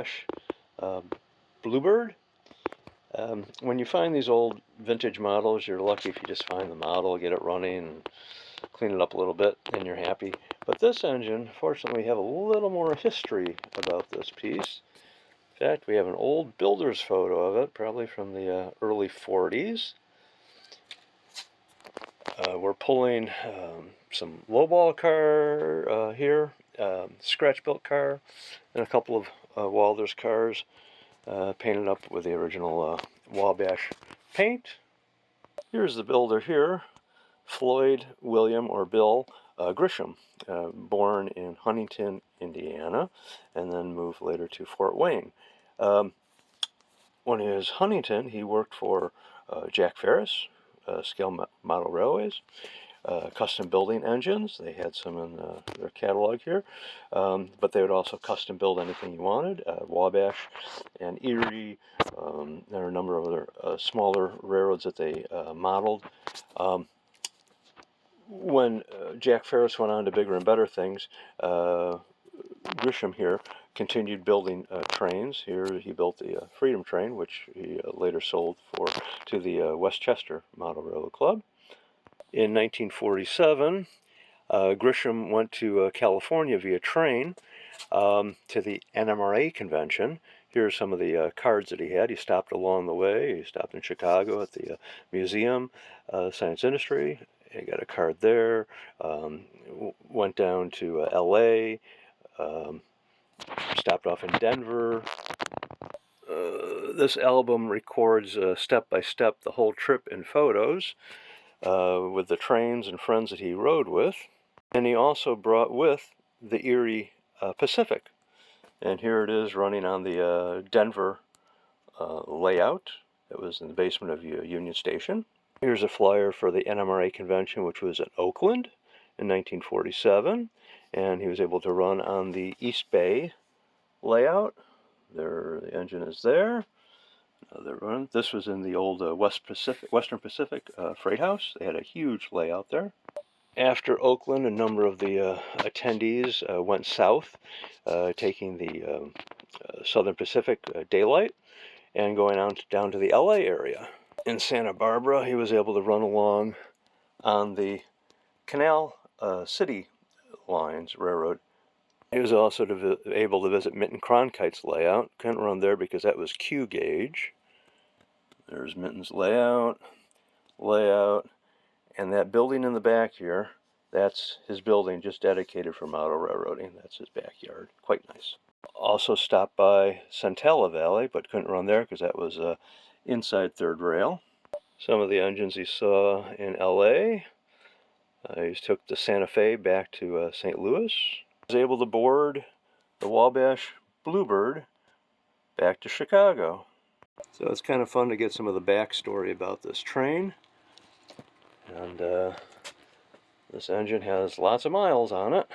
Wabash Bluebird. When you find these old vintage models, you're lucky if you just find the model, get it running, and clean it up a little bit, and you're happy. But this engine, fortunately, we have a little more history about this piece. In fact, we have an old builder's photo of it, probably from the early 40s. We're pulling some lowball car here, scratch-built car, and a couple of Walther's cars painted up with the original Wabash paint. Here's the builder here, Floyd, William, or Bill Gresham, born in Huntington, Indiana, and then moved later to Fort Wayne. When he was Huntington, he worked for Jack Ferris, scale model railways, custom building engines. They had some in their catalog here, but they would also custom build anything you wanted. Wabash and Erie. There are a number of other smaller railroads that they modeled. When Jack Ferris went on to bigger and better things, Gresham here continued building trains. Here he built the Freedom train, which he later sold to the Westchester Model Railroad Club. In 1947, Gresham went to California via train to the NMRA convention. Here are some of the cards that he had. He stopped along the way. He stopped in Chicago at the Museum of Science Industry. He got a card there. Went down to LA. Stopped off in Denver. This album records step by step the whole trip in photos with the trains and friends that he rode with. And he also brought with the Erie Pacific. And here it is running on the Denver layout. It was in the basement of Union Station. Here's a flyer for the NMRA convention, which was in Oakland in 1947. And he was able to run on the East Bay layout. There, the engine is there. This was in the old Western Pacific freight house. They had a huge layout there. After Oakland, a number of the attendees went south, taking the Southern Pacific Daylight and going on down to the LA area. In Santa Barbara, he was able to run along on the Canal City Lines Railroad. He was also able to visit Minton Cronkite's layout. Couldn't run there because that was Q gauge. There's Minton's layout, and that building in the back here, that's his building just dedicated for model railroading. That's his backyard. Quite nice. Also stopped by Centella Valley, but couldn't run there because that was inside third rail. Some of the engines he saw in LA. He took the Santa Fe back to St. Louis. He was able to board the Wabash Bluebird back to Chicago. So it's kind of fun to get some of the backstory about this train. And this engine has lots of miles on it.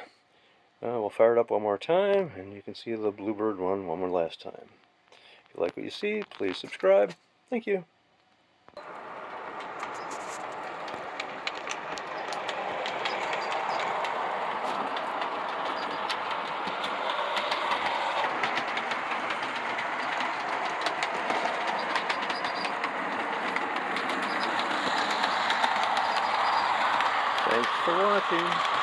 We'll fire it up one more time, and you can see the Bluebird one more last time. If you like what you see, please subscribe. Thank you. Thanks for watching.